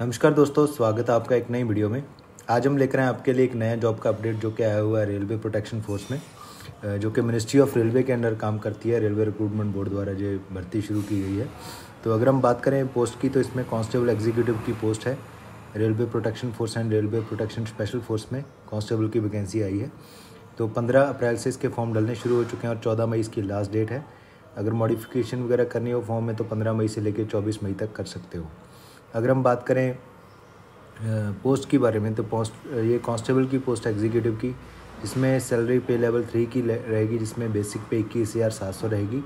नमस्कार दोस्तों, स्वागत है आपका एक नई वीडियो में। आज हम लेकर आए आपके लिए एक नया जॉब का अपडेट जो कि आया हुआ है रेलवे प्रोटेक्शन फोर्स में, जो कि मिनिस्ट्री ऑफ रेलवे के अंडर काम करती है। रेलवे रिक्रूटमेंट बोर्ड द्वारा जो भर्ती शुरू की गई है। तो अगर हम बात करें पोस्ट की, तो इसमें कांस्टेबल एग्जीक्यूटिव की पोस्ट है। Railway protection force and railway protection special force में कांस्टेबल की वैकेंसी आई है। तो 15 अप्रैल से इसके फॉर्म डलने शुरू हो चुके हैं और 14 मई इसकी लास्ट डेट है। अगर मॉडिफिकेशन वगैरह करनी हो फॉर्म में तो 15 मई से लेकर 24 मई तक कर सकते हो। अगर हम बात करें पोस्ट के बारे में, तो ये कांस्टेबल की पोस्ट एग्जीक्यूटिव की, जिसमें सैलरी पे लेवल 3 की रहेगी, जिसमें बेसिक पे 21,700 रहेगी।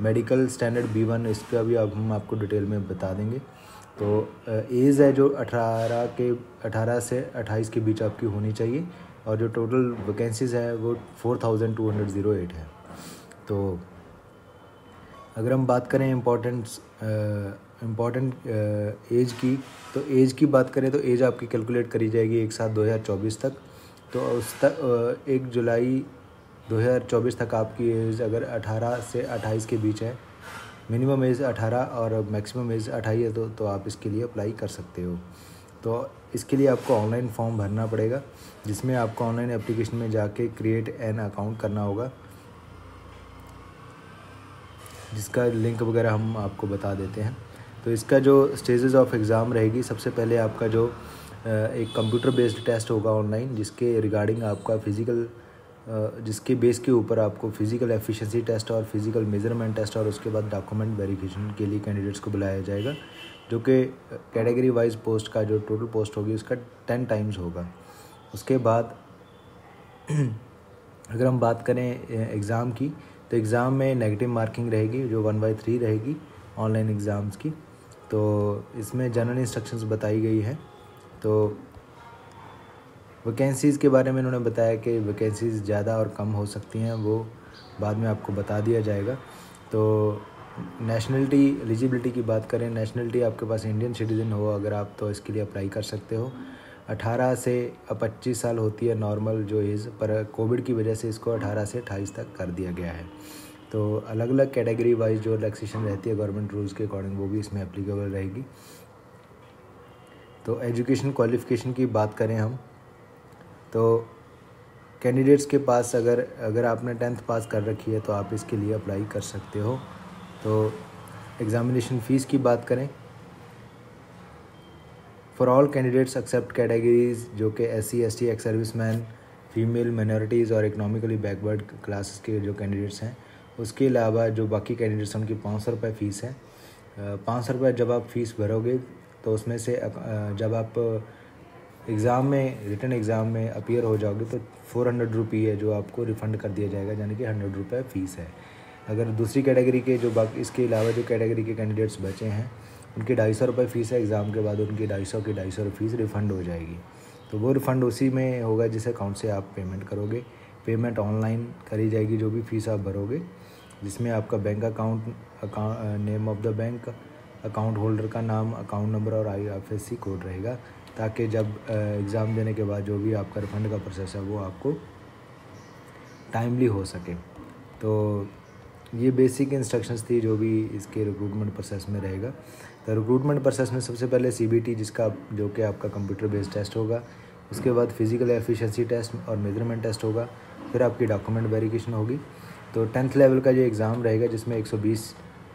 मेडिकल स्टैंडर्ड B1, इसका भी अब हम आपको डिटेल में बता देंगे। तो एज है जो 18 से 28 के बीच आपकी होनी चाहिए, और जो टोटल वैकेंसीज़ है वो 4,208 है। तो अगर हम बात करें इम्पोर्टेंट एज की, तो एज की बात करें तो एज आपकी कैलकुलेट करी जाएगी 1/7/2024 तक। तो उस तक 1 जुलाई 2024 तक आपकी एज अगर 18 से 28 के बीच है, मिनिमम एज 18 और मैक्सिमम एज 28 है, तो आप इसके लिए अप्लाई कर सकते हो। तो इसके लिए आपको ऑनलाइन फॉर्म भरना पड़ेगा, जिसमें आपको ऑनलाइन एप्लीकेशन में जाके क्रिएट एन अकाउंट करना होगा, जिसका लिंक वगैरह हम आपको बता देते हैं। तो इसका जो स्टेजेस ऑफ एग्ज़ाम रहेगी, सबसे पहले आपका जो एक कंप्यूटर बेस्ड टेस्ट होगा ऑनलाइन, जिसके रिगार्डिंग आपका जिसके बेस के ऊपर आपको फिज़िकल एफिशिएंसी टेस्ट और फिज़िकल मेजरमेंट टेस्ट और उसके बाद डॉक्यूमेंट वेरिफिकेशन के लिए कैंडिडेट्स को बुलाया जाएगा, जो कि कैटेगरी वाइज पोस्ट का जो टोटल पोस्ट होगी उसका 10 टाइम्स होगा। उसके बाद अगर हम बात करें एग्ज़ाम की, तो एग्ज़ाम में नेगेटिव मार्किंग रहेगी जो 1/3 रहेगी ऑनलाइन एग्ज़ाम्स की। तो इसमें जनरल इंस्ट्रक्शंस बताई गई है। तो वैकेंसीज़ के बारे में उन्होंने बताया कि वैकेंसीज़ ज़्यादा और कम हो सकती हैं, वो बाद में आपको बता दिया जाएगा। तो नेशनलिटी एलिजिबिलिटी की बात करें, नेशनलिटी आपके पास इंडियन सिटीज़न हो अगर आप, तो इसके लिए अप्लाई कर सकते हो। 18 से 25 साल होती है नॉर्मल जो एज, पर कोविड की वजह से इसको 18 से 28 तक कर दिया गया है। तो अलग अलग कैटेगरी वाइज जो रिलैक्सेशन रहती है गवर्नमेंट रूल्स के अकॉर्डिंग, वो भी इसमें एप्लीकेबल रहेगी। तो एजुकेशन क्वालिफ़िकेशन की बात करें हम, तो कैंडिडेट्स के पास अगर आपने 10th पास कर रखी है तो आप इसके लिए अप्लाई कर सकते हो। तो एग्ज़ामिनेशन फ़ीस की बात करें, for all candidates except categories जो कि SC ST ex serviceman, female minorities और इकोनॉमिकली बैकवर्ड क्लासेस के जो कैंडिडेट्स हैं, उसके अलावा जो बाकी कैंडिडेट्स हैं उनकी 500 रुपये फ़ीस है। 500 रुपये जब आप फ़ीस भरोगे तो उसमें से जब आप एग्ज़ाम में रिटन एग्ज़ाम में अपीयर हो जाओगे तो 400 रुपये है जो आपको रिफ़ंड कर दिया जाएगा, यानी कि 100 रुपये फ़ीस है। अगर दूसरी कैटेगरी के जो बाकी इसके अलावा जो कैटेगरी के कैंडिडेट्स बचे हैं उनकी 250 रुपये फ़ीस है। एग्ज़ाम के बाद उनकी 250 फ़ीस रिफ़ंड हो जाएगी। तो वो रिफ़ंड उसी में होगा जिस अकाउंट से आप पेमेंट करोगे। पेमेंट ऑनलाइन करी जाएगी जो भी फ़ीस आप भरोगे, जिसमें आपका bank account, name of the bank, account holder का नाम, अकाउंट नंबर और IFSC कोड रहेगा, ताकि जब एग्ज़ाम देने के बाद जो भी आपका रिफ़ंड का प्रोसेस है वो आपको टाइमली हो सके। तो ये बेसिक इंस्ट्रक्शंस थी जो भी इसके रिक्रूटमेंट प्रोसेस में रहेगा। तो रिक्रूटमेंट प्रोसेस में सबसे पहले CBT, जो कि आपका कंप्यूटर बेस्ड टेस्ट होगा। उसके बाद फिज़िकल एफिशिएंसी टेस्ट और मेजरमेंट टेस्ट होगा। फिर आपकी डॉक्यूमेंट वेरिफिकेशन होगी। तो 10th लेवल का जो एग्ज़ाम रहेगा, जिसमें 120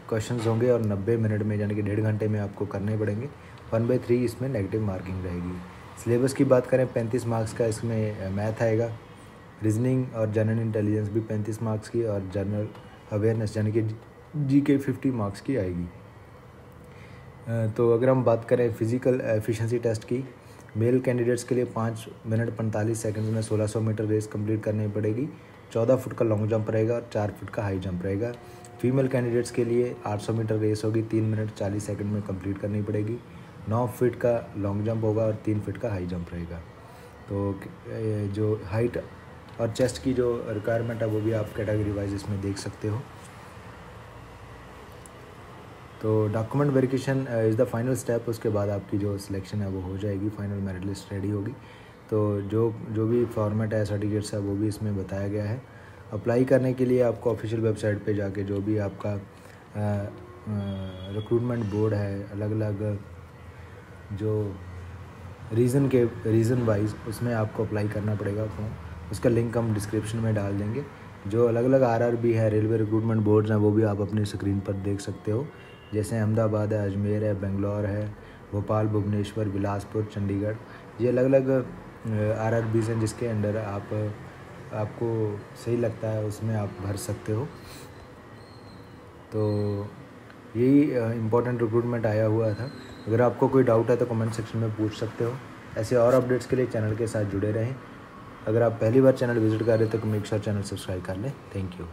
क्वेश्चंस होंगे और 90 मिनट में, यानी कि 1.5 घंटे में आपको करने पड़ेंगे। 1/3 इसमें नेगेटिव मार्किंग रहेगी। सिलेबस की बात करें, 35 मार्क्स का इसमें मैथ आएगा। रीजनिंग और जनरल इंटेलिजेंस भी 35 मार्क्स की, और जनरल अवेयरनेस यानी कि GK 50 मार्क्स की आएगी। तो अगर हम बात करें फिज़िकल एफिशिएंसी टेस्ट की, मेल कैंडिडेट्स के लिए 5 मिनट 45 सेकंड में 1600 मीटर रेस कंप्लीट करनी पड़ेगी। 14 फुट का लॉन्ग जंप रहेगा और 4 फुट का हाई जंप रहेगा। फीमेल कैंडिडेट्स के लिए 800 मीटर रेस होगी, 3 मिनट 40 सेकंड में कंप्लीट करनी पड़ेगी। 9 फीट का लॉन्ग जंप होगा और 3 फीट का हाई जंप रहेगा। तो जो हाइट और चेस्ट की जो रिक्वायरमेंट है वो भी आप कैटेगरी वाइज इसमें देख सकते हो। तो document verification is the final step. उसके बाद आपकी जो सिलेक्शन है वो हो जाएगी, फाइनल मेरिट लिस्ट रेडी होगी। तो जो भी फॉर्मेट है, सर्टिफिकेट्स है, वो भी इसमें बताया गया है। अप्लाई करने के लिए आपको ऑफिशियल वेबसाइट पे जाके जो भी आपका रिक्रूटमेंट बोर्ड है, अलग अलग जो रीज़न वाइज उसमें आपको अप्लाई करना पड़ेगा फॉर्म। उसका लिंक हम डिस्क्रिप्शन में डाल देंगे। जो अलग अलग RRB है, रेलवे रिक्रूटमेंट बोर्ड्स हैं, वो भी आप अपनी स्क्रीन पर देख सकते हो। जैसे अहमदाबाद है, अजमेर है, बेंगलोर है, भोपाल, भुवनेश्वर, बिलासपुर, चंडीगढ़, ये अलग अलग RRBs हैं जिसके अंडर आपको सही लगता है उसमें आप भर सकते हो। तो यही इम्पोर्टेंट रिक्रूटमेंट आया हुआ था। अगर आपको कोई डाउट है तो कमेंट सेक्शन में पूछ सकते हो। ऐसे और अपडेट्स के लिए चैनल के साथ जुड़े रहें। अगर आप पहली बार चैनल विजिट कर रहे हो तो मेक श्योर चैनल सब्सक्राइब कर लें। Thank you.